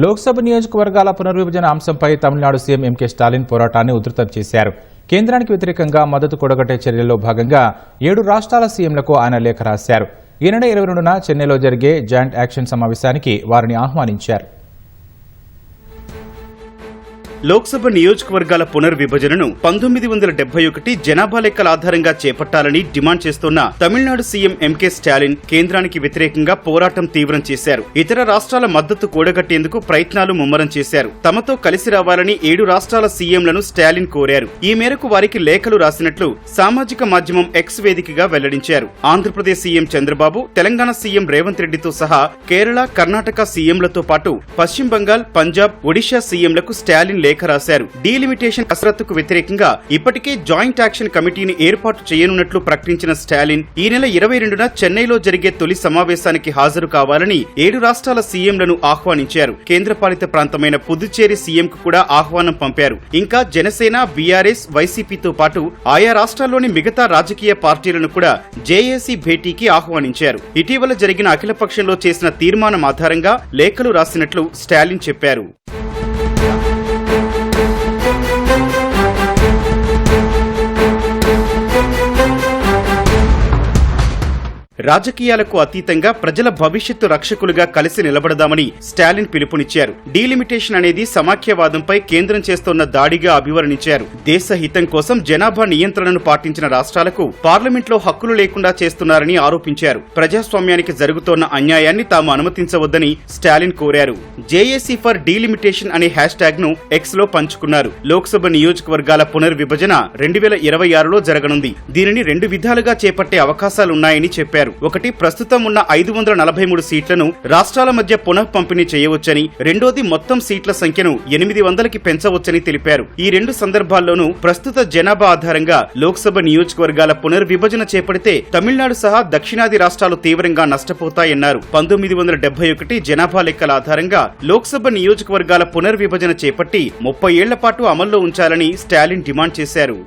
లోక్సభ నియోజకవర్గాల పునర్విభజన అంశంపై తమిళనాడు సీఎం ఎంకే స్టాలిన్ పోరాటాన్ని ఉధృతం చేశారు. కేంద్రానికి వ్యతిరేకంగా మద్దతు కూడగట్టే చర్యల్లో భాగంగా 7 రాష్ట్రాల సీఎంలకు ఆయన లేఖ రాశారు. ఈ నెల 22న చెన్నైలో జరిగే జాయింట్ యాక్షన్ సమావేశానికి వారిని ఆహ్వానించారు. లోక్సభ నియోజకవర్గాల పునర్విభజనను 1971 జనాభా లెక్కల ఆధారంగా చేపట్టాలని డిమాండ్ చేస్తున్న తమిళనాడు సీఎం ఎంకే స్టాలిన్ కేంద్రానికి వ్యతిరేకంగా పోరాటం తీవ్రం చేశారు. ఇతర రాష్ట్రాల మద్దతు కూడగట్టేందుకు ప్రయత్నాలు ముమ్మరం చేశారు. తమతో కలిసి రావాలని 7 రాష్ట్రాల సీఎంలను స్టాలిన్ కోరారు. ఈ మేరకు వారికి లేఖలు రాసినట్లు సామాజిక మాధ్యమం ఎక్స్ వేదికగా వెల్లడించారు. ఆంధ్రప్రదేశ్ సీఎం చంద్రబాబు, తెలంగాణ సీఎం రేవంత్ రెడ్డితో సహా కేరళ, కర్ణాటక సీఎంలతో పాటు పశ్చిమ బంగాల్, పంజాబ్, ఒడిషా సీఎంలకు స్టాలిన్ లేఖ రాశారు. డీలిమిటేషన్ కసరత్తుకు వ్యతిరేకంగా ఇప్పటికే జాయింట్ యాక్షన్ కమిటీని ఏర్పాటు చేయనున్నట్లు ప్రకటించిన స్టాలిన్ ఈ నెల 22న చెన్నైలో జరిగే తొలి సమావేశానికి హాజరు కావాలని 7 రాష్ట్రాల సీఎంలను ఆహ్వానించారు. కేంద్రపాలిత ప్రాంతమైన పుదుచ్చేరి సీఎంకు కూడా ఆహ్వానం పంపారు. ఇంకా జనసేన, బీఆర్ఎస్, వైసీపీతో పాటు ఆయా రాష్ట్రాల్లోని మిగతా రాజకీయ పార్టీలను కూడా జేఏసీ భేటీకి ఆహ్వానించారు. ఇటీవల జరిగిన అఖిలపక్షంలో చేసిన తీర్మానం ఆధారంగా లేఖలు రాసినట్లు స్టాలిన్ చెప్పారు. రాజకీయాలకు అతీతంగా ప్రజల భవిష్యత్తు రక్షకులుగా కలిసి నిలబడదామని స్టాలిన్ పిలుపునిచ్చారు. డీలిమిటేషన్ అనేది సమాఖ్యవాదంపై కేంద్రం చేస్తోన్న దాడిగా అభివర్ణించారు. దేశ హితం కోసం జనాభా నియంత్రణను పాటించిన రాష్ట్రాలకు పార్లమెంట్లో హక్కులు లేకుండా చేస్తున్నారని ఆరోపించారు. ప్రజాస్వామ్యానికి జరుగుతోన్న అన్యాయాన్ని తాము అనుమతించవద్దని స్టాలిన్ కోరారు. జేఏసీ ఫర్ డీలిమిటేషన్ అనే హ్యాష్ ట్యాగ్ ను ఎక్స్ లో పంచుకున్నారు. లోక్సభ నియోజకవర్గాల పునర్విభజన 2026లో జరగనుంది. దీనిని 2 విధాలుగా చేపట్టే అవకాశాలున్నాయని చెప్పారు. ఒకటి, ప్రస్తుతం ఉన్న 543 సీట్లను రాష్ట్రాల మధ్య పునః పంపిణీ చేయవచ్చని, రెండోది మొత్తం సీట్ల సంఖ్యను 800కి పెంచవచ్చని తెలిపారు. ఈ 2 సందర్భాల్లోనూ ప్రస్తుత జనాభా ఆధారంగా లోక్సభ నియోజకవర్గాల పునర్విభజన చేపడితే తమిళనాడు సహా దక్షిణాది రాష్ట్రాలు తీవ్రంగా నష్టపోతాయన్నారు. 1971 జనాభా లెక్కల ఆధారంగా లోక్సభ నియోజకవర్గాల పునర్విభజన చేపట్టి 30 ఏళ్ల పాటు అమల్లో ఉంచాలని స్టాలిన్ డిమాండ్ చేశారు.